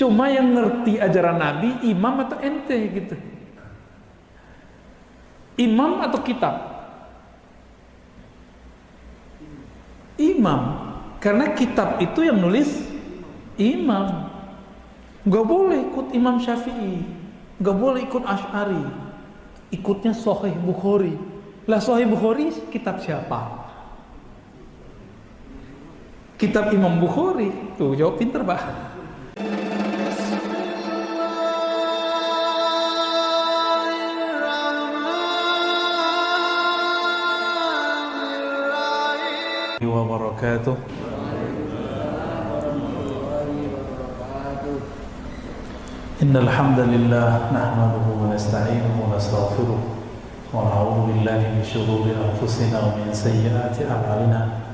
Cuma yang ngerti ajaran Nabi imam atau ente gitu. Imam atau kitab? Imam. Karena kitab itu yang nulis imam. Gak boleh ikut Imam Syafi'i, gak boleh ikut Asy'ari, ikutnya Sahih Bukhari. Lah Sahih Bukhari kitab siapa? Kitab Imam Bukhari. Tuh jawab pinter Pak. Wabarakatuh. Innal hamdalillah nahmaduhu wa nasta'inuhu wa nastaghfiruh wa na'udzu billahi min shururi anfusina wa min sayyiati a'malina.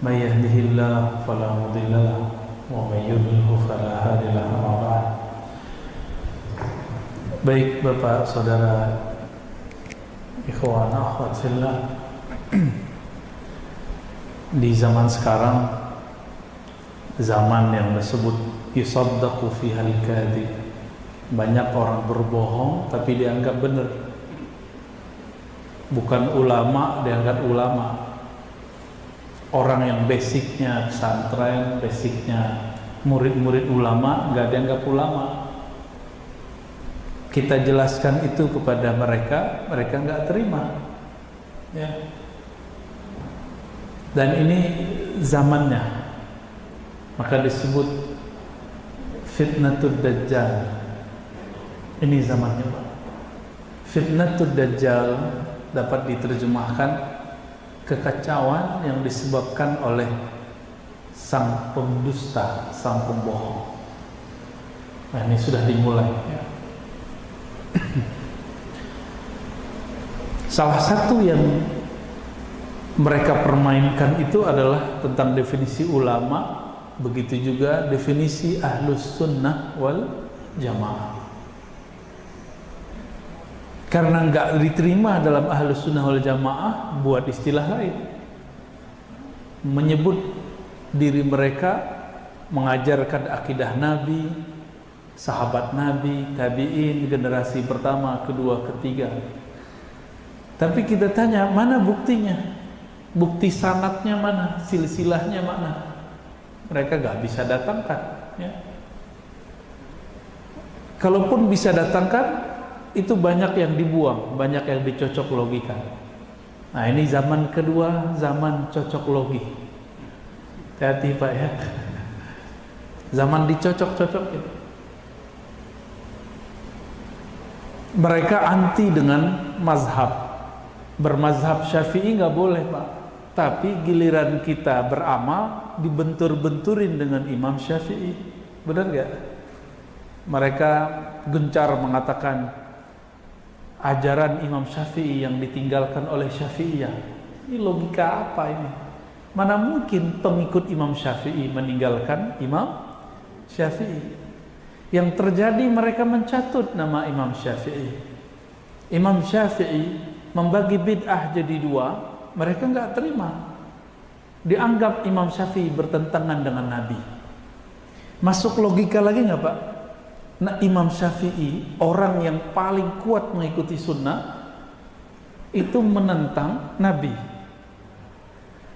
May yahdihillahu fala mudilla lahu wa may yudlilhu fala hadiya lahu. Baik Bapak, Saudara, ikhwan akhwat fillah, di zaman sekarang, zaman yang disebut yusaddaqu fihal kadhib, banyak orang berbohong tapi dianggap benar. Bukan ulama dianggap ulama. Orang yang basicnya pesantren, basicnya murid-murid ulama, nggak dianggap ulama. Kita jelaskan itu kepada mereka, mereka nggak terima. Ya. Dan ini zamannya, maka disebut fitnatud dajjal. Ini zamannya Pak. Fitnatud dajjal dapat diterjemahkan kekacauan yang disebabkan oleh sang pendusta, sang pembohong. Nah ini sudah dimulai ya. Salah satu yang mereka permainkan itu adalah tentang definisi ulama, begitu juga definisi ahlus sunnah wal jamaah. Karena nggak diterima dalam ahlus sunnah wal jamaah, buat istilah lain, menyebut diri mereka mengajarkan akidah Nabi, sahabat Nabi, tabi'in, generasi pertama, kedua, ketiga. Tapi kita tanya, mana buktinya? Bukti sanadnya mana? Silsilahnya mana? Mereka gak bisa datangkan ya. Kalaupun bisa datangkan, itu banyak yang dibuang, banyak yang dicocok logikan. Nah ini zaman kedua, zaman cocok logi. Hati-hati Pak ya. Zaman dicocok-cocok gitu. Mereka anti dengan mazhab. Bermazhab Syafi'i nggak boleh Pak, tapi giliran kita beramal dibentur-benturin dengan Imam Syafi'i, benar nggak? Mereka gencar mengatakan ajaran Imam Syafi'i yang ditinggalkan oleh Syafi'iyah. Ini logika apa ini? Mana mungkin pengikut Imam Syafi'i meninggalkan Imam Syafi'i? Yang terjadi mereka mencatut nama Imam Syafi'i. Imam Syafi'i membagi bid'ah jadi dua, mereka nggak terima. Dianggap Imam Syafi'i bertentangan dengan Nabi. Masuk logika lagi nggak Pak? Nah Imam Syafi'i, orang yang paling kuat mengikuti sunnah, itu menentang Nabi.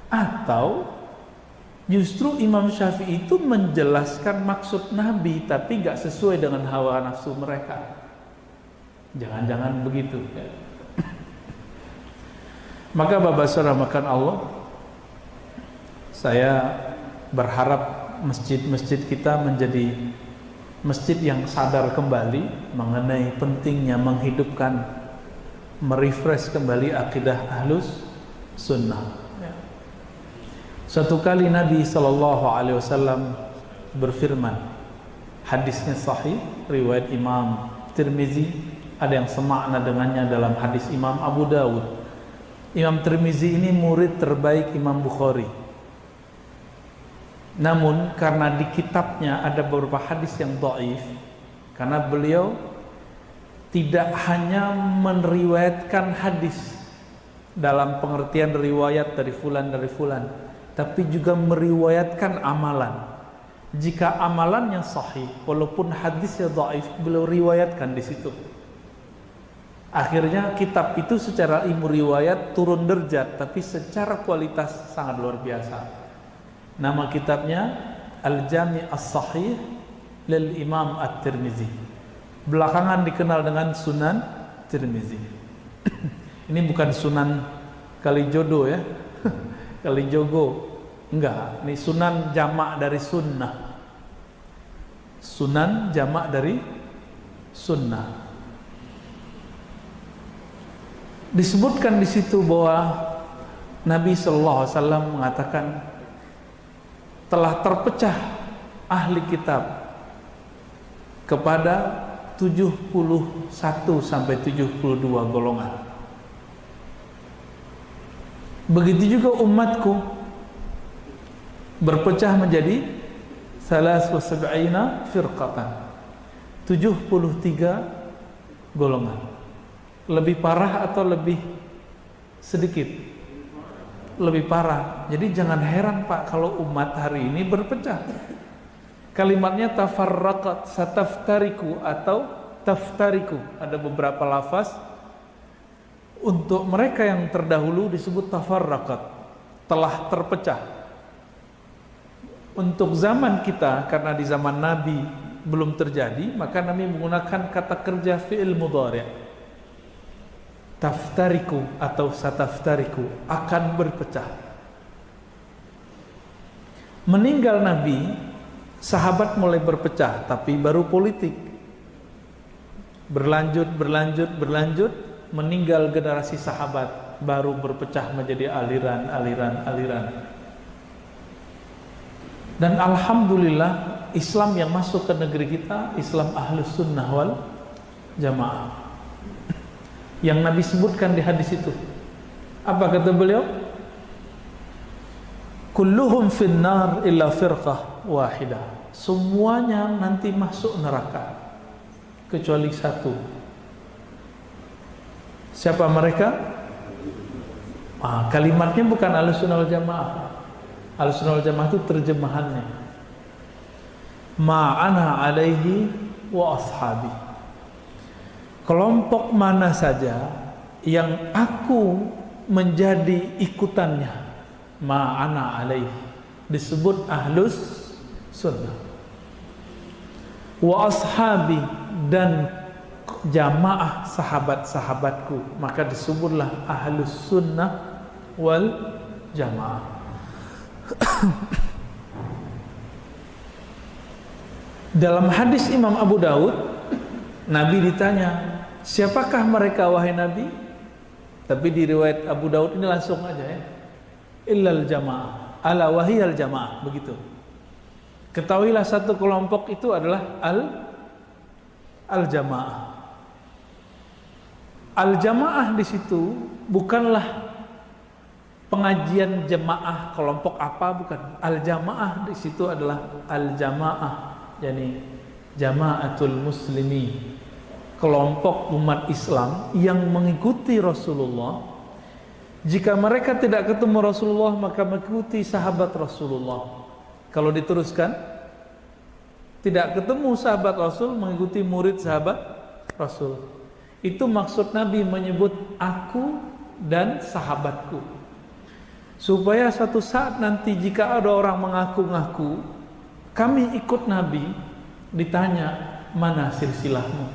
Atau justru Imam Syafi'i itu menjelaskan maksud Nabi, tapi nggak sesuai dengan hawa nafsu mereka. Jangan-jangan begitu ya. Maka Bapak Saudara makan Allah, saya berharap masjid-masjid kita menjadi masjid yang sadar kembali mengenai pentingnya menghidupkan, merefresh kembali akidah ahlus sunnah. Suatu kali Nabi SAW berfirman, hadisnya sahih, riwayat Imam Tirmizi, ada yang semakna dengannya dalam hadis Imam Abu Dawud. Imam Tirmizi ini murid terbaik Imam Bukhari. Namun karena di kitabnya ada beberapa hadis yang dhaif, karena beliau tidak hanya meriwayatkan hadis dalam pengertian riwayat dari fulan, tapi juga meriwayatkan amalan. Jika amalannya sahih, walaupun hadisnya dhaif, beliau riwayatkan di situ. Akhirnya kitab itu secara ilmu riwayat turun derajat, tapi secara kualitas sangat luar biasa. Nama kitabnya Al-Jami' As-Sahih lil Imam At-Tirmizi. Belakangan dikenal dengan Sunan Tirmizi. Ini bukan Sunan Kalijodo ya, Kalijogo. Enggak, ini Sunan jamak dari sunnah. Sunan jamak dari sunnah. Disebutkan di situ bahwa Nabi sallallahu alaihi wasallam mengatakan telah terpecah ahli kitab kepada 71 sampai 72 golongan. Begitu juga umatku berpecah menjadi 73 firqatan, 73 golongan. Lebih parah atau lebih sedikit? Lebih parah. Jadi jangan heran Pak kalau umat hari ini berpecah. Kalimatnya tafarraqat, sataftariku atau taftariku. Ada beberapa lafaz. Untuk mereka yang terdahulu disebut tafarraqat, telah terpecah. Untuk zaman kita, karena di zaman Nabi belum terjadi, maka Nabi menggunakan kata kerja fi'il mudhari'. Taftariku atau sataftariku, akan berpecah. Meninggal Nabi, sahabat mulai berpecah, tapi baru politik. Berlanjut, meninggal generasi sahabat, baru berpecah menjadi aliran. Dan alhamdulillah Islam yang masuk ke negeri kita Islam Ahlus Sunnah wal Jamaah yang Nabi sebutkan di hadis itu. Apa kata beliau? Kulluhum finnar illa firqah wahidah. Semuanya nanti masuk neraka kecuali satu. Siapa mereka? Kalimatnya bukan Ahlus Sunnah wal Jamaah. Ahlus Sunnah wal Jamaah itu terjemahannya. Ma'ana alaihi wa ashabi. Kelompok mana saja yang aku menjadi ikutannya, ma'ana alaihi, disebut Ahlus Sunnah. Wa ashabi, dan jamaah sahabat-sahabatku, maka disebutlah Ahlus Sunnah wal Jamaah. Dalam hadis Imam Abu Daud, Nabi ditanya, siapakah mereka wahai Nabi? Tapi di riwayat Abu Daud ini langsung aja ya, illal jamaah, ala wahiyal jamaah, begitu. Ketahuilah satu kelompok itu adalah al-jamaah. Al-jamaah di situ bukanlah pengajian jemaah kelompok apa, bukan. Al-jamaah di situ adalah al-jamaah, yakni jamaatul muslimi, kelompok umat Islam yang mengikuti Rasulullah. Jika mereka tidak ketemu Rasulullah, maka mengikuti sahabat Rasulullah. Kalau diteruskan, tidak ketemu sahabat Rasul, mengikuti murid sahabat Rasul. Itu maksud Nabi menyebut aku dan sahabatku, supaya suatu saat nanti jika ada orang mengaku-ngaku kami ikut Nabi, ditanya mana silsilahmu.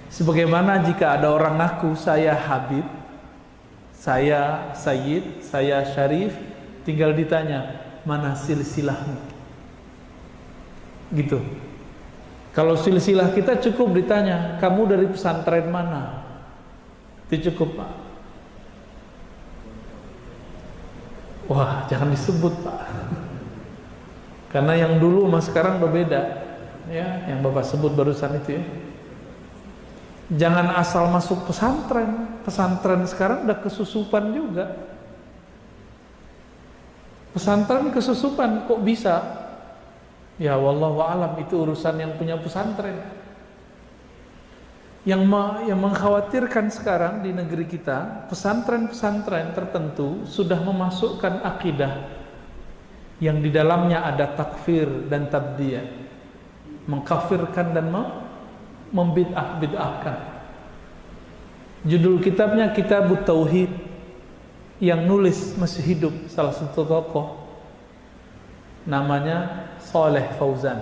Sebagaimana jika ada orang ngaku saya Habib, saya Sayyid, saya Syarif, tinggal ditanya mana silsilahmu, gitu. Kalau silsilah kita cukup ditanya kamu dari pesantren mana, itu cukup Pak. Wah, jangan disebut Pak, karena yang dulu sama sekarang berbeda ya, yang Bapak sebut barusan itu ya. Jangan asal masuk pesantren. Pesantren sekarang udah kesusupan juga. Pesantren kesusupan kok bisa? Ya wallahu alam, itu urusan yang punya pesantren. Yang mengkhawatirkan sekarang di negeri kita, pesantren-pesantren tertentu sudah memasukkan akidah yang di dalamnya ada takfir dan tabdiyah, mengkafirkan dan membid'ah-bid'ahkan. Judul kitabnya Kitabut Tauhid, yang nulis masih hidup salah satu tokoh namanya Saleh Fauzan.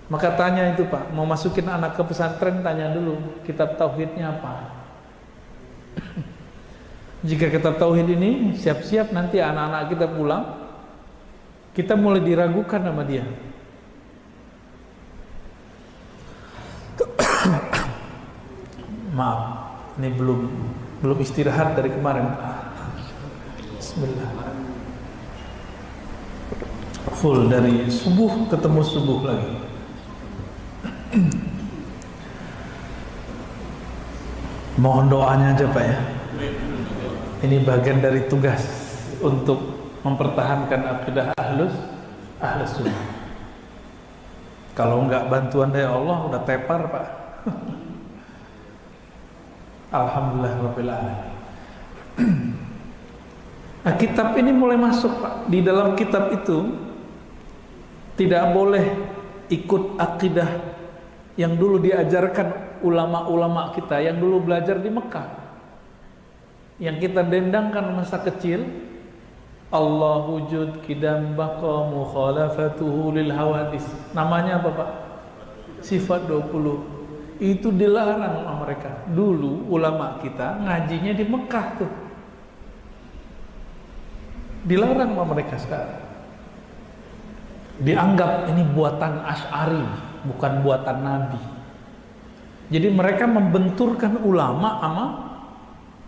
Maka tanya itu Pak, mau masukin anak ke pesantren, tanya dulu kitab tauhidnya apa. Jika kitab tauhid ini siap-siap nanti anak-anak kita pulang, kita mulai diragukan sama dia. Maaf, ini belum istirahat dari kemarin. Bismillah. Full dari subuh ketemu subuh lagi. Mohon doanya aja Pak ya. Ini bagian dari tugas untuk mempertahankan akidah ahlus sunnah. Kalau enggak bantuan dari Allah udah tepar Pak. Alhamdulillah rabbil alamin. Nah, kitab ini mulai masuk Pak. Di dalam kitab itu tidak boleh ikut akidah yang dulu diajarkan ulama-ulama kita yang dulu belajar di Mekah, yang kita dendangkan masa kecil. Allah wujud kidam baqa mukhalafatuhu lil hawadis. Namanya apa Pak? Sifat 20. Itu dilarang sama mereka. Dulu ulama kita ngajinya di Mekah tuh. Dilarang sama mereka sekarang. Dianggap ini buatan Asy'ari, bukan buatan Nabi. Jadi mereka membenturkan ulama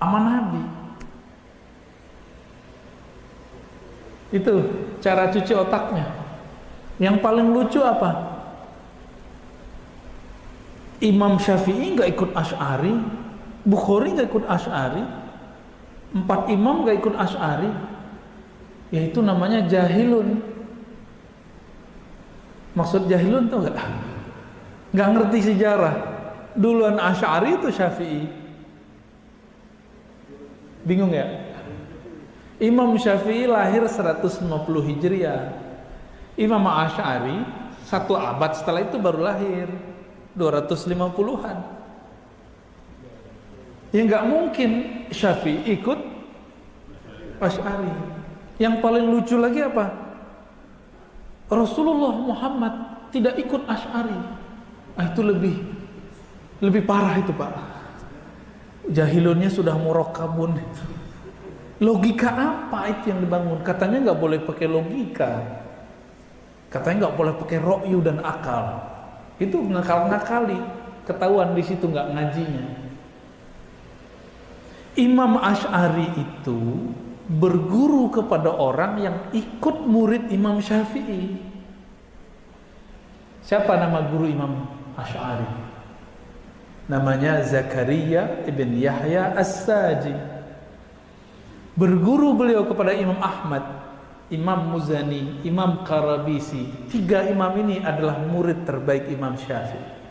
sama Nabi. Itu cara cuci otaknya. Yang paling lucu apa? Imam Syafi'i nggak ikut Asy'ari, Bukhari nggak ikut Asy'ari, 4 imam nggak ikut Asy'ari. Yaitu namanya jahilun. Maksud jahilun tuh nggak ngerti sejarah. Duluan Asy'ari itu Syafi'i. Bingung ya? Imam Syafi'i lahir 150 Hijriah. Imam Asy'ari 1 abad setelah itu baru lahir, 250-an. Ya nggak mungkin Syafi'i ikut Asy'ari. Yang paling lucu lagi apa? Rasulullah Muhammad tidak ikut Asy'ari. Itu lebih parah itu Pak. Jahilunnya sudah murakkabun. Logika apa itu yang dibangun? Katanya nggak boleh pakai logika. Katanya nggak boleh pakai ro'yu dan akal. Itu ngakal-ngakali. Ketahuan di situ nggak ngajinya. Imam Asy'ari itu berguru kepada orang yang ikut murid Imam Syafi'i. Siapa nama guru Imam Asy'ari? Namanya Zakaria ibn Yahya As-Saji. Berguru beliau kepada Imam Ahmad, Imam Muzani, Imam Qarabisi. 3 imam ini adalah murid terbaik Imam Syafi'i.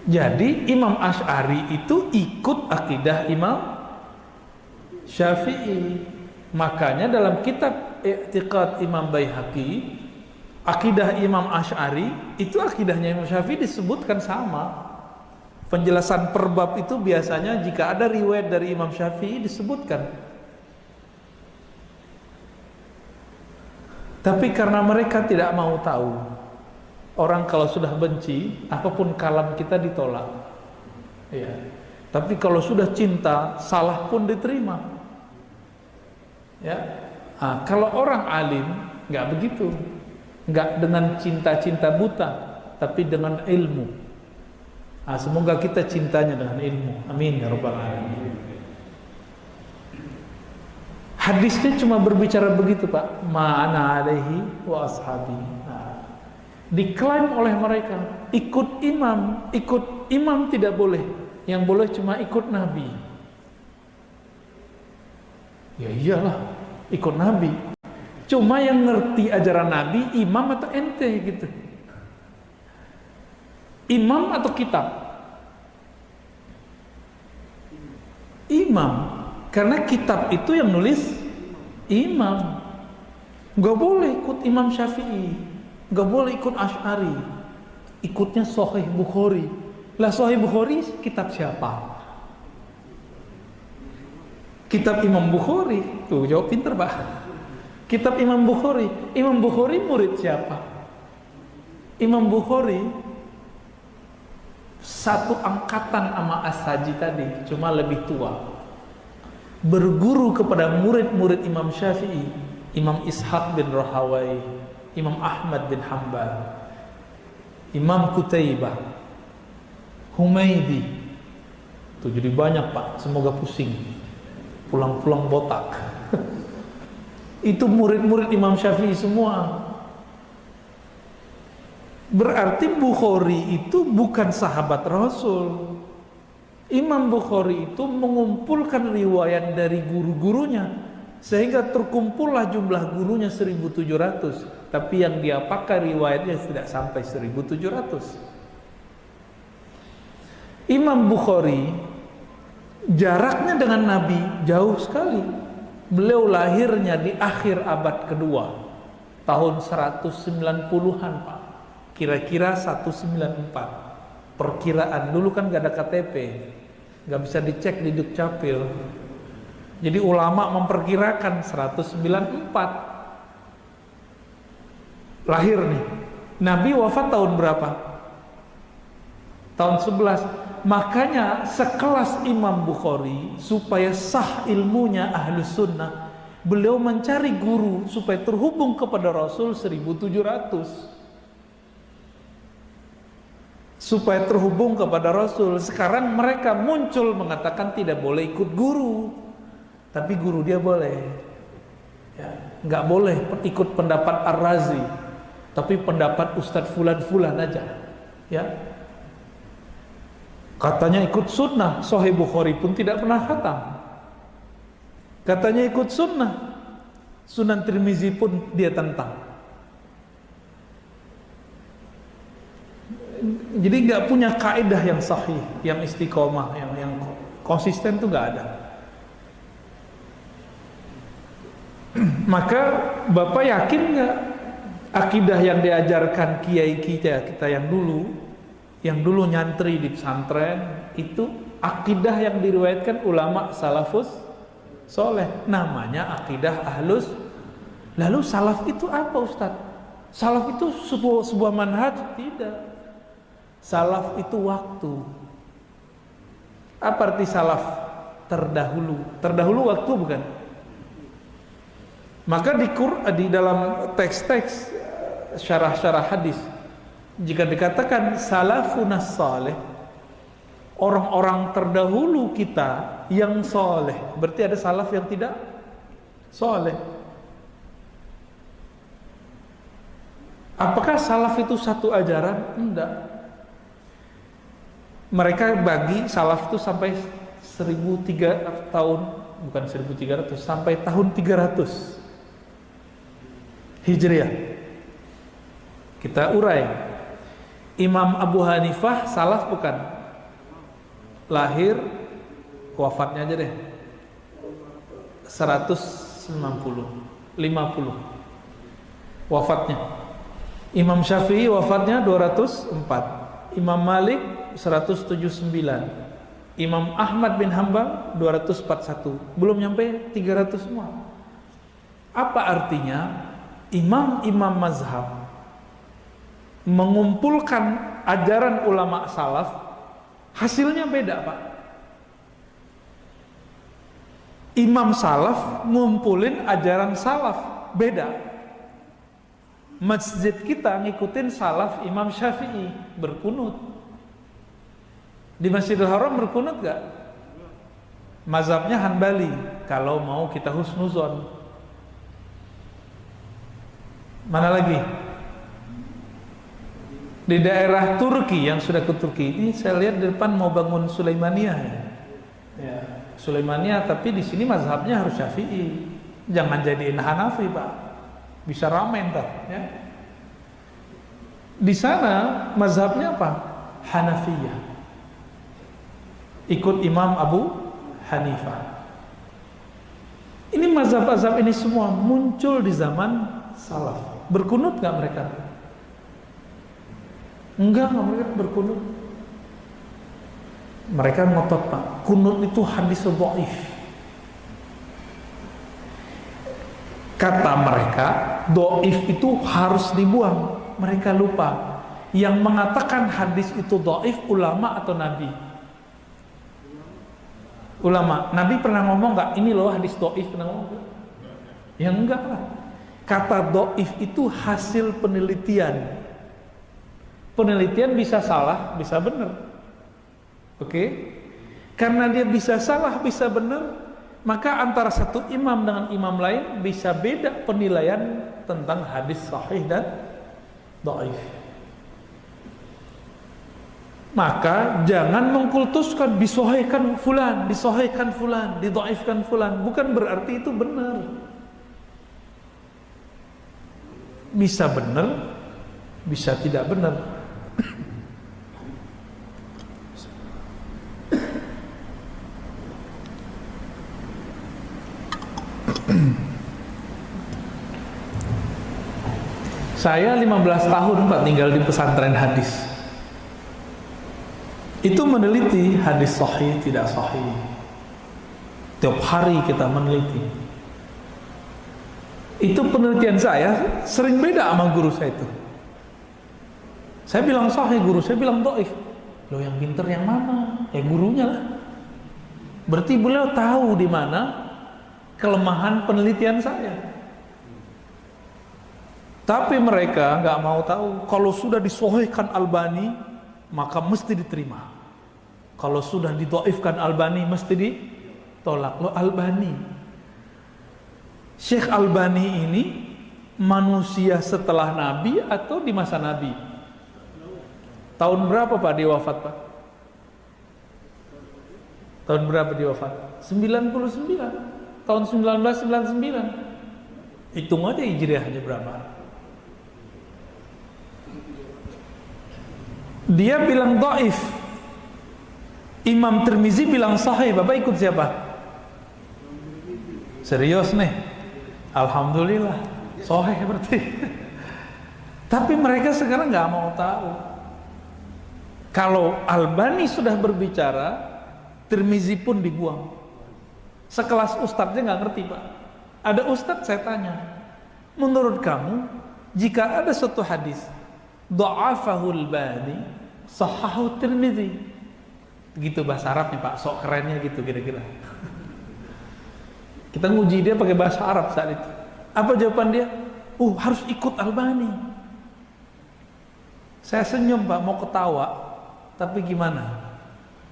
Jadi Imam Asy'ari itu ikut akidah Imam Syafi'i. Makanya dalam kitab I'tiqad Imam Baihaqi, akidah Imam Asy'ari itu akidahnya Imam Syafi'i disebutkan sama. Penjelasan per bab itu biasanya jika ada riwayat dari Imam Syafi'i disebutkan. Tapi karena mereka tidak mau tahu, orang kalau sudah benci, apapun kalam kita ditolak. Ya. Tapi kalau sudah cinta, salah pun diterima. Ya. Nah, kalau orang alim nggak begitu, nggak dengan cinta-cinta buta, tapi dengan ilmu. Nah, semoga kita cintanya dengan ilmu. Amin ya rabbal alamin. Hadisnya cuma berbicara begitu Pak. Ma'ana alaihi wa ashabi. Nah, diklaim oleh mereka ikut imam tidak boleh. Yang boleh cuma ikut Nabi. Ya iyalah, ikut Nabi. Cuma yang ngerti ajaran Nabi imam atau ente gitu. Imam atau kitab? Imam. Karena kitab itu yang nulis imam. Gak boleh ikut Imam Syafi'i, gak boleh ikut Asy'ari, ikutnya Sahih Bukhari. Lah Sahih Bukhari kitab siapa? Kitab Imam Bukhari. Tuh jawab pinter Pak. Kitab Imam Bukhari. Imam Bukhari murid siapa? Imam Bukhari satu angkatan sama As-Saji tadi, cuma lebih tua. Berguru kepada murid-murid Imam Syafi'i, Imam Ishaq bin Rahawai, Imam Ahmad bin Hanbal, Imam Qutaibah, Humaidi. Tuh jadi banyak Pak, semoga pusing. Pulang-pulang botak. Itu murid-murid Imam Syafi'i semua. Berarti Bukhari itu bukan sahabat Rasul. Imam Bukhari itu mengumpulkan riwayat dari guru-gurunya, sehingga terkumpullah jumlah gurunya 1.700. Tapi yang dia pakai riwayatnya tidak sampai 1.700. Imam Bukhari jaraknya dengan Nabi jauh sekali. Beliau lahirnya di akhir abad kedua, tahun 190-an Pak, kira-kira 194. Perkiraan, dulu kan gak ada KTP, gak bisa dicek di Dukcapil. Jadi ulama memperkirakan 194 lahir nih. Nabi wafat tahun berapa? Tahun 11. Makanya sekelas Imam Bukhari, supaya sah ilmunya Ahlus Sunnah, beliau mencari guru supaya terhubung kepada Rasul 1.700. Supaya terhubung kepada Rasul. Sekarang mereka muncul mengatakan tidak boleh ikut guru, tapi guru dia boleh. Ya, nggak boleh ikut pendapat Ar-Razi, tapi pendapat Ustadz Fulan-Fulan aja. Ya, katanya ikut sunnah. Sahih Bukhari pun tidak pernah khatam. Katanya ikut sunnah. Sunan Tirmizi pun dia tentang. Jadi nggak punya kaidah yang sahih, yang istiqomah, yang konsisten tuh nggak ada. Maka Bapak yakin nggak akidah yang diajarkan kiai kita yang dulu nyantri di pesantren itu akidah yang diriwayatkan ulama salafus soleh, namanya akidah ahlus. Lalu salaf itu apa Ustadz? Salaf itu sebuah manhaj? Tidak. Salaf itu waktu. Apa arti salaf? Terdahulu. Terdahulu waktu bukan? Maka di dalam teks-teks syarah-syarah hadis, jika dikatakan salafunas saleh, orang-orang terdahulu kita yang soleh, berarti ada salaf yang tidak soleh. Apakah salaf itu satu ajaran? Enggak. Mereka bagi salaf itu sampai 1.300 tahun, bukan 1.300, sampai tahun 300 Hijriah. Kita urai. Imam Abu Hanifah salaf bukan? Lahir, wafatnya aja deh 50 wafatnya. Imam Syafi'i wafatnya 204. Imam Malik 179. Imam Ahmad bin Hanbal 241. Belum nyampe 300 semua. Apa artinya? Imam-imam mazhab mengumpulkan ajaran ulama salaf, hasilnya beda Pak. Imam salaf ngumpulin ajaran salaf, beda. Masjid kita ngikutin salaf Imam Syafi'i, berkunut. Di Masjidil Haram berkunut gak? Mazhabnya Hanbali, kalau mau kita husnuzon. Mana lagi? Di daerah Turki, yang sudah ke Turki ini, saya lihat di depan mau bangun Sulaimaniyah ya. Sulaimaniyah, tapi di sini mazhabnya harus Syafi'i. Jangan jadiin Hanafi Pak, bisa ramai ntar ya. Di sana mazhabnya apa? Hanafiyah, ikut Imam Abu Hanifah. Ini mazhab-mazhab ini semua muncul di zaman salaf. Berkunut nggak mereka? Enggak, mereka berkunut. Mereka ngotot, Pak, kunut itu hadis dhaif. Kata mereka, dhaif itu harus dibuang. Mereka lupa, yang mengatakan hadis itu dhaif ulama atau nabi? Ulama. Nabi pernah ngomong nggak, ini loh hadis dhaif, pernah ngomong? Ya enggak lah. Kata dhaif itu hasil penelitian. Penelitian bisa salah, bisa benar. Oke? Karena dia bisa salah, bisa benar, maka antara satu imam dengan imam lain bisa beda penilaian tentang hadis sahih dan dhaif. Maka jangan mengkultuskan disahihkan fulan, didhaifkan fulan. Bukan berarti itu benar. Bisa benar, bisa tidak benar. Saya 15 tahun Pak tinggal di pesantren hadis. Itu meneliti hadis sahih tidak sahih. Tiap hari kita meneliti. Itu penelitian saya sering beda sama guru saya itu. Saya bilang sahih, guru saya bilang dhaif. Loh, yang pinter yang mana? Ya gurunya lah. Berarti beliau tahu di mana kelemahan penelitian saya. Tapi mereka nggak mau tahu. Kalau sudah disahihkan Albani, maka mesti diterima. Kalau sudah didhaifkan Albani, mesti ditolak. Loh, Albani, Syekh Albani ini manusia setelah Nabi atau di masa Nabi? Tahun berapa Pak dia wafat, Pak? Tahun berapa dia wafat? 99. Tahun 1999. Hitung aja hijriahnya berapa. Dia bilang dhaif. Imam Tirmizi bilang sahih. Bapak ikut siapa? Serius nih? Alhamdulillah, sahih berarti. Tapi mereka sekarang nggak mau tahu. Kalau Albani sudah berbicara, Tirmizi pun dibuang. Sekelas ustadznya nggak ngerti, Pak. Ada ustadz saya tanya, menurut kamu jika ada suatu hadis dha'afahu Albani, sahahu Tirmizi, gitu bahasa Arabnya Pak, sok kerennya gitu kira-kira. Kita nguji dia pakai bahasa Arab saat itu. Apa jawaban dia? Harus ikut Albani. Saya senyum Pak, mau ketawa, tapi gimana?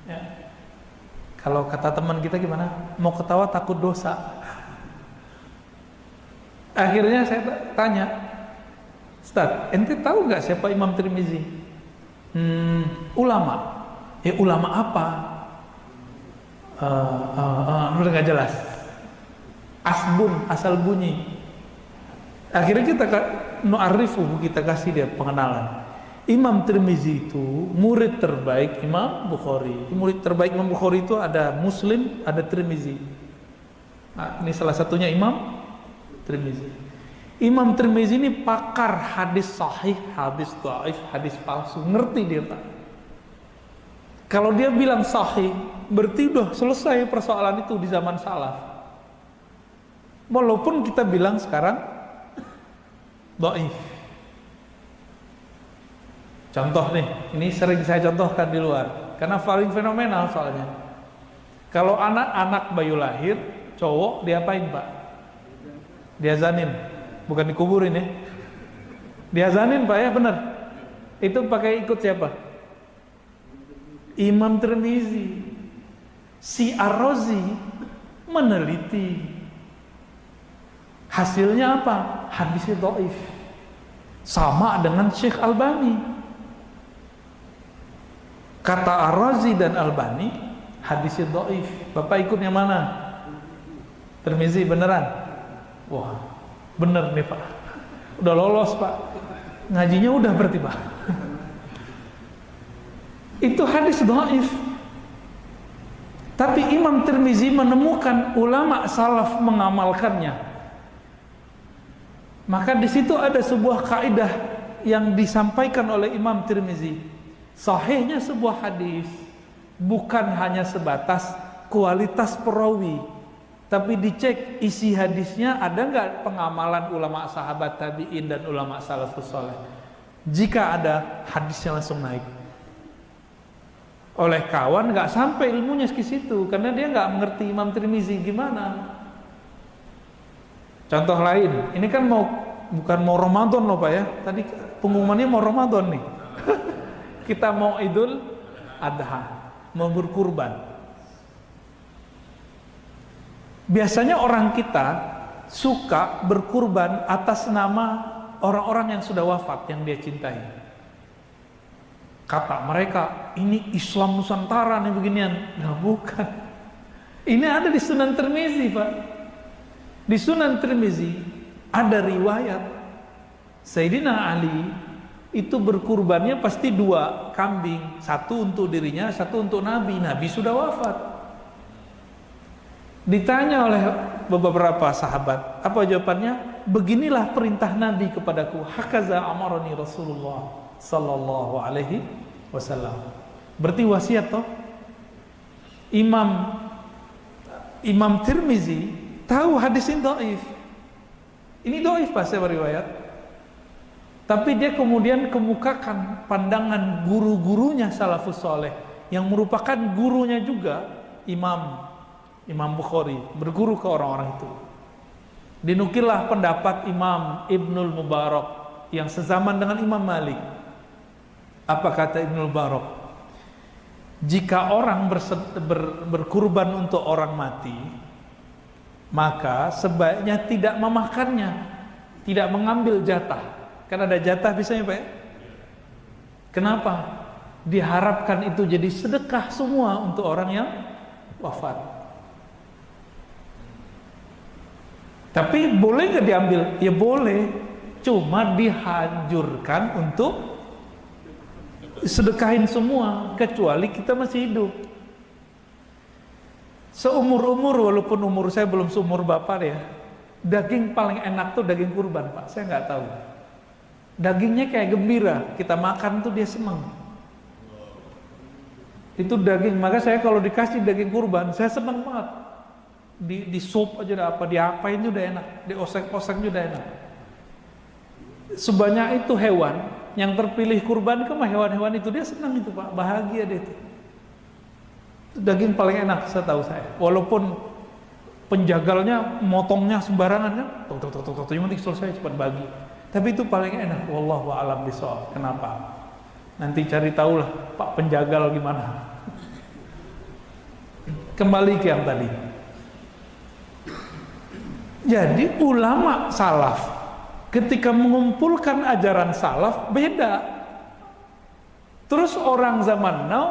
Ya. Kalau kata teman kita gimana? Mau ketawa takut dosa. Akhirnya saya tanya, Ustaz, ente tahu nggak siapa Imam Tirmizi? Ulama. Ulama apa? Udah nggak jelas. Asbun, asal bunyi. Akhirnya kita nu'arifu, kita kasih dia pengenalan. Imam Tirmizi itu murid terbaik Imam Bukhari. Murid terbaik Imam Bukhari itu ada Muslim, ada Tirmizi. Nah, ini salah satunya Imam Tirmizi. Imam Tirmizi ini pakar hadis sahih, hadis dhaif, hadis palsu. Ngerti dia Pak. Kalau dia bilang sahih, berarti udah selesai persoalan itu di zaman salaf. Walaupun kita bilang sekarang dhaif. Contoh nih, ini sering saya contohkan di luar, karena paling fenomenal soalnya. Kalau anak-anak bayu lahir, cowok diapain Pak? Diazanin, bukan dikuburin ya. Diazanin Pak ya, benar. Itu pakai ikut siapa? Imam Tirmizi. Si Ar-Razi meneliti. Hasilnya apa? Hadisnya dhaif. Sama dengan Syekh Albani. Kata Ar-Razi dan Albani, hadisnya dhaif. Bapak ikut yang mana? Tirmizi beneran? Wah, bener nih Pak. Udah lolos Pak. Ngajinya udah berarti Pak. Itu hadis dhaif. Tapi Imam Tirmizi menemukan ulama salaf mengamalkannya. Maka di situ ada sebuah kaidah yang disampaikan oleh Imam Tirmizi. Sahihnya sebuah hadis bukan hanya sebatas kualitas perawi, tapi dicek isi hadisnya ada nggak pengamalan ulama sahabat tabi'in dan ulama salafus saleh. Jika ada, hadisnya langsung naik. Oleh kawan nggak sampai ilmunya ke situ karena dia nggak mengerti Imam Tirmizi gimana. Contoh lain, ini kan bukan mau Ramadan loh Pak ya. Tadi pengumumannya mau Ramadan nih. Kita mau Idul Adha, mau berkurban. Biasanya orang kita suka berkurban atas nama orang-orang yang sudah wafat yang dia cintai. Kata mereka, ini Islam Nusantara nih beginian. Nah bukan. Ini ada di Sunan Tirmizi Pak. Di Sunan Tirmizi ada riwayat Sayyidina Ali itu berkurbannya pasti 2 kambing, 1 untuk dirinya, 1 untuk Nabi. Nabi sudah wafat. Ditanya oleh beberapa sahabat, apa jawabannya? Beginilah perintah Nabi kepadaku. Hakaza amarani Rasulullah sallallahu alaihi wasallam. Berarti wasiat toh? Imam Tirmizi tahu hadis ini dhaif. Ini dhaif pasti riwayat. Tapi dia kemudian kemukakan pandangan guru-gurunya salafus saleh yang merupakan gurunya juga Imam Bukhari, berguru ke orang-orang itu. Dinukillah pendapat Imam Ibnul Mubarak yang sezaman dengan Imam Malik. Apa kata Ibnul Mubarak? Jika orang berkurban untuk orang mati, maka sebaiknya tidak memakannya, tidak mengambil jatah. Kan ada jatah biasanya Pak ya? Kenapa? Diharapkan itu jadi sedekah semua untuk orang yang wafat. Tapi boleh nggak diambil? Ya boleh, cuma dihancurkan untuk sedekahin semua, kecuali kita masih hidup. Seumur-umur, walaupun umur saya belum seumur Bapak ya, daging paling enak tuh daging kurban Pak, saya nggak tahu. Dagingnya kayak gembira, kita makan tuh dia senang. Itu daging, maka saya kalau dikasih daging kurban, saya senang banget. Di sup aja udah apa, diapain juga udah enak, dioseng-oseng juga udah enak. Sebanyak itu hewan yang terpilih kurban ke hewan-hewan itu dia senang itu Pak, bahagia dia itu. Itu daging paling enak setahu saya. Walaupun penjagalnya motongnya sembarangan kan, tuh yang penting selesai cepat bagi. Tapi itu paling enak. Wallahu a'lam bishawab. Kenapa? Nanti cari tahulah Pak penjagal gimana. Kembali ke yang tadi. Jadi ulama salaf ketika mengumpulkan ajaran salaf beda. Terus orang zaman now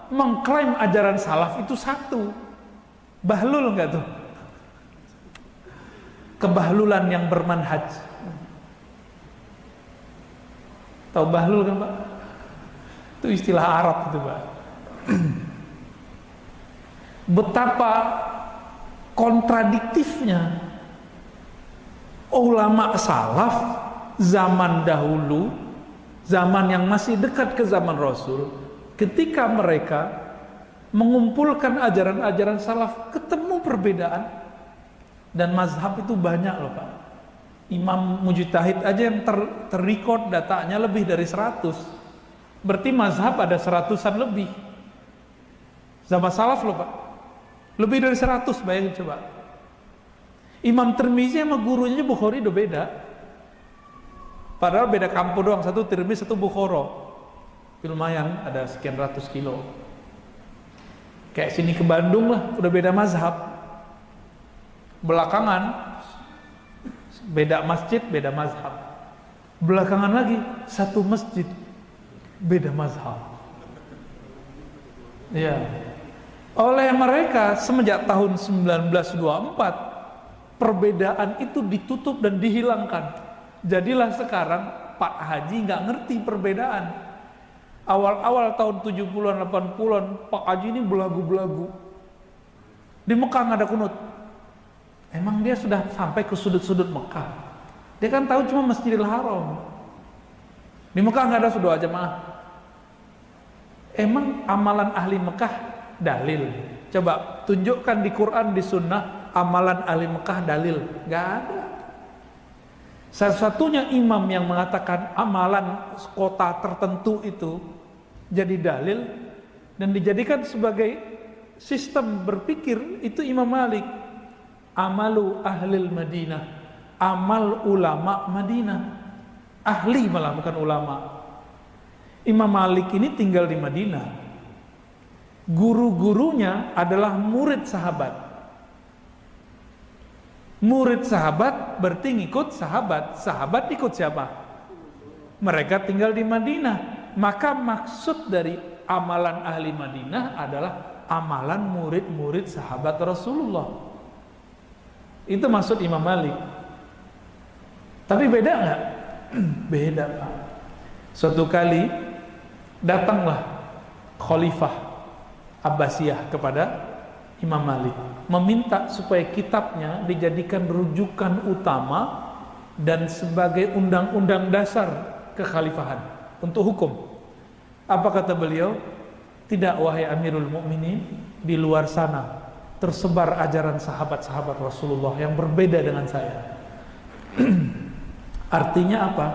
mengklaim ajaran salaf itu satu. Bahlul enggak tuh? Kebahlulan yang bermanhaj. Tahu bahlul kan Pak? Itu istilah Arab itu Pak. Betapa kontradiktifnya ulama salaf zaman dahulu, zaman yang masih dekat ke zaman Rasul, ketika mereka mengumpulkan ajaran-ajaran salaf, ketemu perbedaan. Dan mazhab itu banyak loh Pak. Imam Mujtahid aja yang terrecord datanya lebih dari 100. Berarti mazhab ada 100-an lebih. Zaman salaf loh Pak. Lebih dari 100, bayangin coba. Imam Tirmizi sama gurunya Bukhari udah beda. Padahal beda kampung doang, satu Tirmizi, satu Bukhara. Lumayan, ada sekian ratus kilo. Kayak sini ke Bandung lah, udah beda mazhab. Belakangan beda masjid, beda mazhab. Belakangan lagi satu masjid, beda mazhab. Ya. Oleh mereka semenjak tahun 1924 perbedaan itu ditutup dan dihilangkan. Jadilah sekarang Pak Haji nggak ngerti perbedaan. Awal-awal tahun 70-an 80-an Pak Haji ini belagu-belagu. Di Mekah nggak ada kunut. Emang dia sudah sampai ke sudut-sudut Mekah. Dia kan tahu cuma Masjidil Haram. Di Mekah nggak ada doa jamaah. Emang amalan ahli Mekah dalil? Coba tunjukkan di Quran, di Sunnah amalan ahli Mekah dalil. Nggak ada. Satu-satunya imam yang mengatakan amalan kota tertentu itu jadi dalil dan dijadikan sebagai sistem berpikir itu Imam Malik. Amalu ahlil Madinah, amal ulama Madinah. Ahli malah bukan ulama. Imam Malik ini tinggal di Madinah. Guru-gurunya adalah murid sahabat. Murid sahabat berarti ngikut sahabat. Sahabat ikut siapa? Mereka tinggal di Madinah. Maka maksud dari amalan ahli Madinah adalah amalan murid-murid sahabat Rasulullah. Itu maksud Imam Malik. Tapi beda nggak? Beda Pak. Suatu kali datanglah Khalifah Abbasiyah kepada Imam Malik, meminta supaya kitabnya dijadikan rujukan utama dan sebagai undang-undang dasar kekhalifahan untuk hukum. Apa kata beliau? Tidak wahai Amirul Mukminin, di luar sana tersebar ajaran sahabat-sahabat Rasulullah yang berbeda dengan saya. Artinya apa?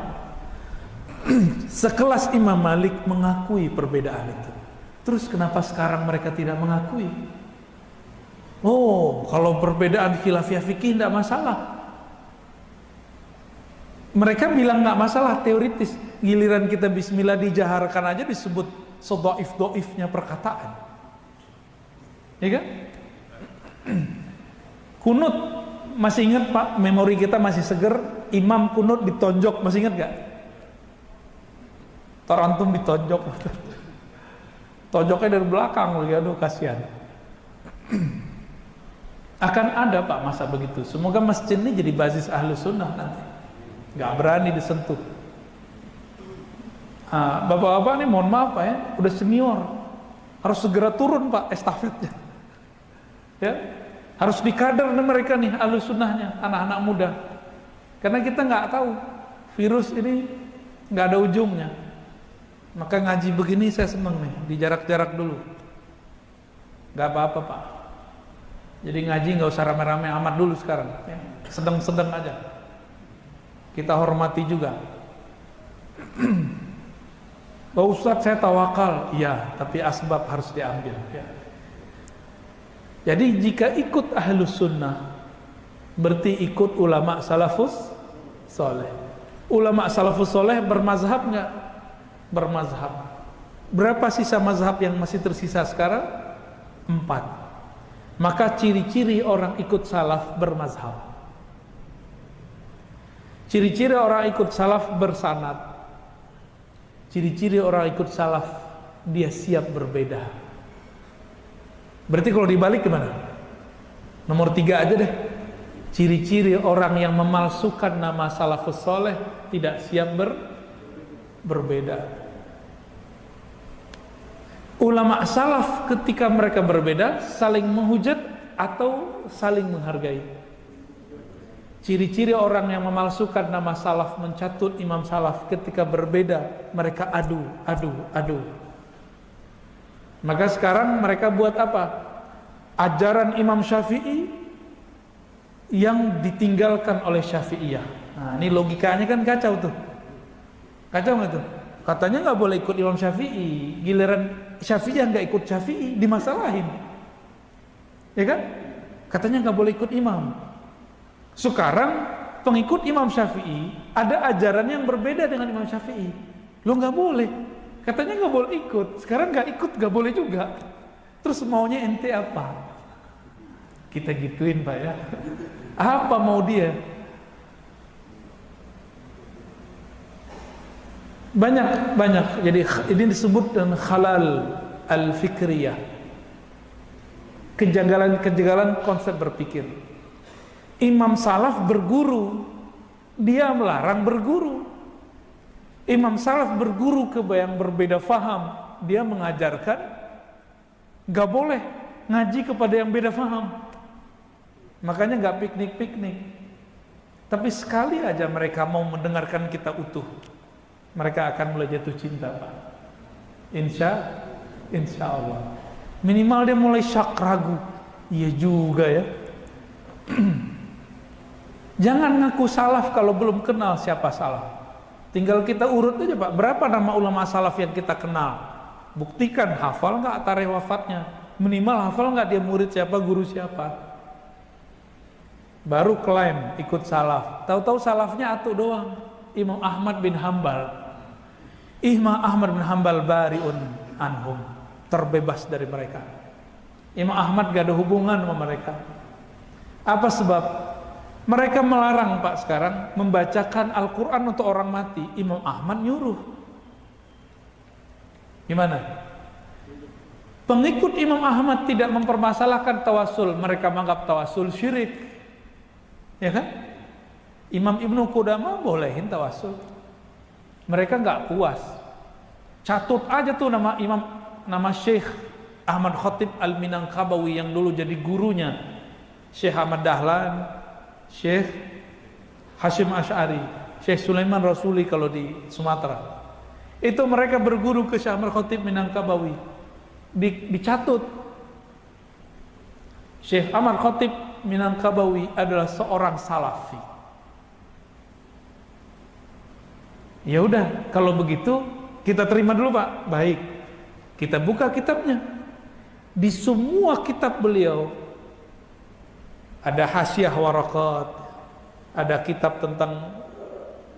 Sekelas Imam Malik mengakui perbedaan itu. Terus kenapa sekarang mereka tidak mengakui? Oh, kalau perbedaan khilafiyah fikih tidak masalah. Mereka bilang nggak masalah teoritis. Giliran kita bismillah dijaharkan aja disebut sedoif-doifnya perkataan. Ya kan? Kunut, masih ingat Pak, memori kita masih seger. Imam kunut ditonjok, masih ingat gak? Tarantum ditonjok. Tonjoknya dari belakang lagi, aduh kasihan. Akan ada Pak masa begitu. Semoga masjid ini jadi basis ahlu sunnah nanti. Gak berani disentuh. Bapak-bapak nih mohon maaf Pak ya, udah senior, harus segera turun Pak estafetnya. Ya, harus dikader nih mereka nih ahlu sunnahnya, anak-anak muda. Karena kita nggak tahu virus ini nggak ada ujungnya. Maka ngaji begini saya seneng nih, dijarak-jarak dulu. Nggak apa-apa Pak. Jadi ngaji nggak usah rame-rame amat dulu sekarang. Ya. Sedang-sedang aja. Kita hormati juga. Pak Ustadz saya tawakal, iya, tapi asbab harus diambil. Ya. Jadi jika ikut ahlus sunnah, berarti ikut ulama salafus soleh. Ulama salafus soleh bermazhab nggak? Bermazhab. Berapa sisa mazhab yang masih tersisa sekarang? 4. Maka ciri-ciri orang ikut salaf bermazhab. Ciri-ciri orang ikut salaf bersanad. Ciri-ciri orang ikut salaf, dia siap berbeda. Berarti kalau dibalik gimana? Nomor 3 aja deh. Ciri-ciri orang yang memalsukan nama salafus soleh, tidak siap berbeda. Ulama salaf ketika mereka berbeda, saling menghujat atau saling menghargai. Ciri-ciri orang yang memalsukan nama salaf, mencatut imam salaf, ketika berbeda mereka adu. Maka sekarang mereka buat apa? Ajaran Imam Syafi'i yang ditinggalkan oleh Syafi'iyah. Nah ini logikanya kan kacau tuh. Kacau nggak tuh? Katanya nggak boleh ikut Imam Syafi'i, giliran Syafi'iyah nggak ikut Syafi'i dimasalahin. Ya kan? Katanya nggak boleh ikut imam. Sekarang pengikut Imam Syafi'i ada ajaran yang berbeda dengan Imam Syafi'i. Lo nggak boleh. Katanya nggak boleh ikut. Sekarang nggak ikut nggak boleh juga. Terus maunya ente apa? Kita gituin Pak ya. Apa mau dia? Banyak. Jadi ini disebut dengan khalal al-fikriyah. Kejanggalan konsep berpikir. Imam salaf berguru, dia melarang berguru. Imam salaf berguru ke yang berbeda faham, dia mengajarkan gak boleh ngaji kepada yang beda paham. Makanya nggak piknik-piknik. Tapi sekali aja mereka mau mendengarkan kita utuh, mereka akan mulai jatuh cinta, Pak. Insya Allah. Minimal dia mulai syak ragu. Iya juga ya. Jangan ngaku salaf kalau belum kenal siapa salaf. Tinggal kita urut aja, Pak. Berapa nama ulama salaf yang kita kenal? Buktikan, hafal nggak tarikh wafatnya? Minimal hafal nggak dia murid siapa, guru siapa? Baru klaim ikut salaf. Tahu-tahu salafnya atuh doang. Imam Ahmad bin Hambal. Imam Ahmad bin Hambal bariun anhum, terbebas dari mereka. Imam Ahmad gak ada hubungan sama mereka. Apa sebab? Mereka melarang, Pak, sekarang membacakan Al-Quran untuk orang mati. Imam Ahmad nyuruh. Gimana? Pengikut Imam Ahmad tidak mempermasalahkan tawasul. Mereka menganggap tawasul syirik, ya kan? Imam Ibnu Qudamah bolehin tawasul. Mereka nggak puas. Catut aja tuh nama Syekh Ahmad Khatib Al-Minangkabawi yang dulu jadi gurunya Syekh Ahmad Dahlan, Syekh Hashim Asy'ari, Syekh Sulaiman Rasuli kalau di Sumatera. Itu mereka berguru ke Syekh Ahmad Khatib Minangkabawi. Dicatut, Syekh Ahmad Khatib Minangkabawi adalah seorang salafi. Ya udah, kalau begitu kita terima dulu, Pak. Baik. Kita buka kitabnya. Di semua kitab beliau ada hasyiah warakat, ada kitab tentang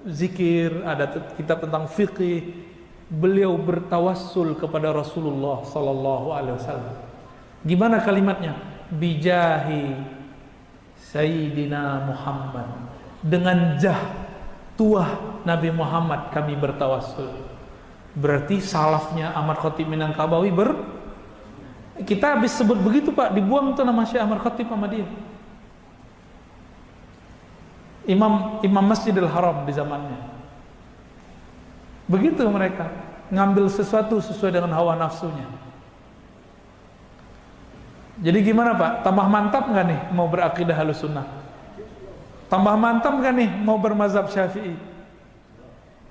zikir, ada kitab tentang fikih. Beliau bertawassul kepada Rasulullah sallallahu alaihi wasallam. Gimana kalimatnya? Bijahi Sayyidina Muhammad. Dengan jah tuah Nabi Muhammad kami bertawassul. Berarti salafnya Ahmad Khatib Minangkabawi kita habis sebut begitu, Pak, dibuang tuh nama Syekh Ahmad Khatib sama dia. Imam Masjidil Haram di zamannya. Begitu mereka ngambil sesuatu sesuai dengan hawa nafsunya. Jadi gimana, Pak? Tambah mantap nggak nih mau berakidah Ahlussunnah? Tambah mantap nggak nih mau bermazhab Syafi'i?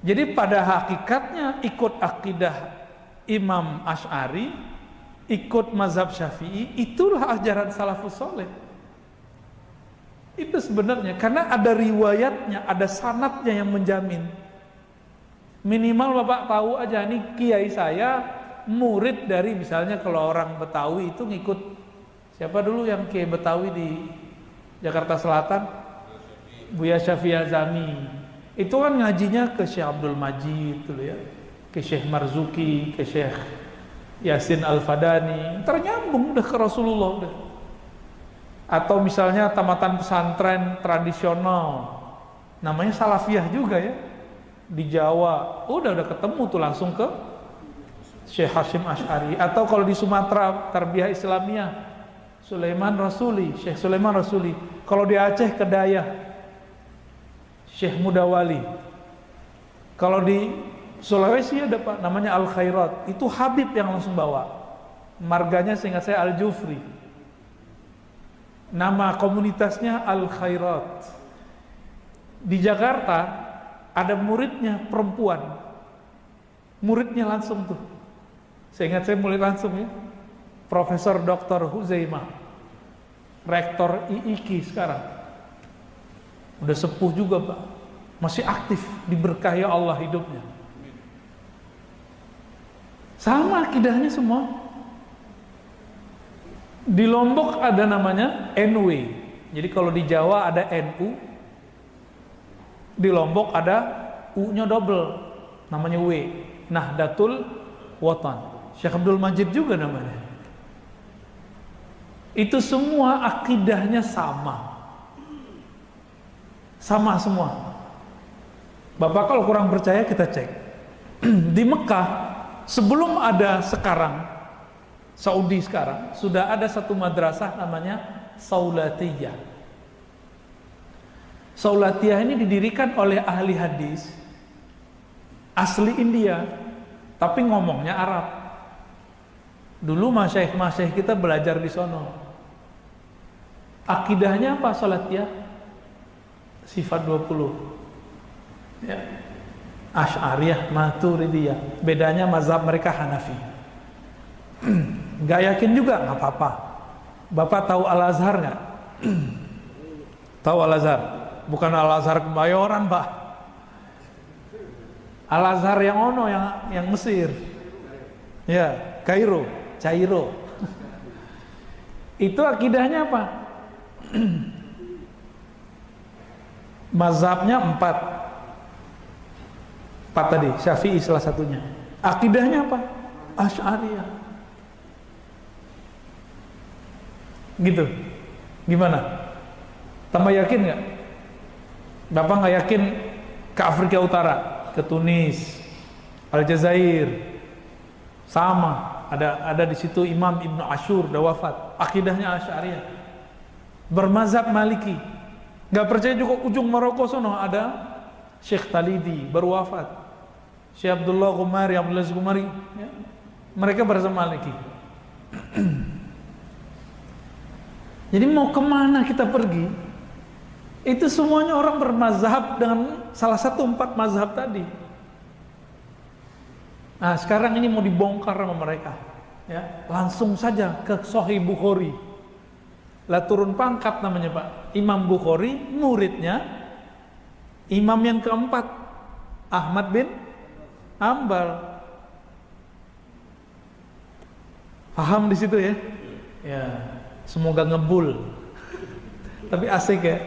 Jadi pada hakikatnya ikut akidah Imam Asy'ari, ikut mazhab Syafi'i, itulah ajaran salafus saleh. Itu sebenarnya karena ada riwayatnya, ada sanadnya yang menjamin. Minimal Bapak tahu aja nih kiai saya murid dari, misalnya kalau orang Betawi itu ngikut siapa dulu yang kiai Betawi di Jakarta Selatan? Buya Syafi'i Azami. Itu kan ngajinya ke Syekh Abdul Majid dulu ya, ke Syekh Marzuki, ke Syekh Yasin Al-Fadani, ternyambung udah ke Rasulullah udah. Atau misalnya tamatan pesantren tradisional, namanya Salafiyah juga ya, di Jawa, udah ketemu tuh langsung ke Syekh Hashim Asy'ari. Atau kalau di Sumatera Tarbiyah Islamiyah Sulaiman Rasuli, Syekh Sulaiman Rasuli. Kalau di Aceh Kedayah Syekh Mudawali. Kalau di Sulawesi ada, Pak, namanya Al Khairat, itu Habib yang langsung bawa. Marganya seingat saya Al Jufri. Nama komunitasnya Al Khairat. Di Jakarta ada muridnya perempuan. Muridnya langsung tuh. Saya ingat saya murid langsung ya. Profesor Dr. Huzaimah. Rektor IIKI sekarang. Udah sepuh juga, Pak. Masih aktif, diberkahi Allah hidupnya. Sama akidahnya semua. Di Lombok ada namanya NW. Jadi kalau di Jawa ada NU, di Lombok ada U-nya double, namanya W. Nahdlatul Watan. Syekh Abdul Majid juga namanya. Itu semua akidahnya sama. Sama semua. Bapak kalau kurang percaya kita cek. Di Mekah sebelum ada sekarang, Saudi sekarang, sudah ada satu madrasah namanya Saulatiyah. Saulatiyah ini didirikan oleh ahli hadis asli India, tapi ngomongnya Arab. Dulu masyaikh kita belajar di sono. Akidahnya apa salat ya? Sifat 20. Ya. Asy'ariyah, Maturidiyah. Bedanya mazhab mereka Hanafi. Gak yakin juga nggak apa-apa. Bapak tahu Al-Azhar nggak? Tahu Al-Azhar? Bukan Al-Azhar Kebayoran, Pak. Al-Azhar yang ono, yang Mesir. Ya, Kairo. Itu akidahnya apa? Mazhabnya 4 tadi, Syafi'i salah satunya. Akidahnya apa? Asy'ariyah. Gitu. Gimana? Tambah yakin nggak? Bapak nggak yakin ke Afrika Utara, ke Tunis, Aljazair, sama. Ada di situ Imam Ibnu Ashur udah wafat. Akidahnya Asy'ariyah. Bermazhab Maliki. Nggak percaya juga ujung Maroko sono ada Syekh Talidi baru wafat. Syekh Abdullah Ghumari, ya. Mereka bermazhab Maliki. Jadi mau kemana kita pergi? Itu semuanya orang bermazhab dengan salah satu 4 mazhab tadi. Nah sekarang ini mau dibongkar sama mereka, ya. Langsung saja ke Sahih Bukhari. Lah turun pangkat namanya Pak. Imam Bukhari muridnya imam yang keempat Ahmad bin Hanbal. Paham di situ ya? Ya, semoga ngebul. Tapi asik ya.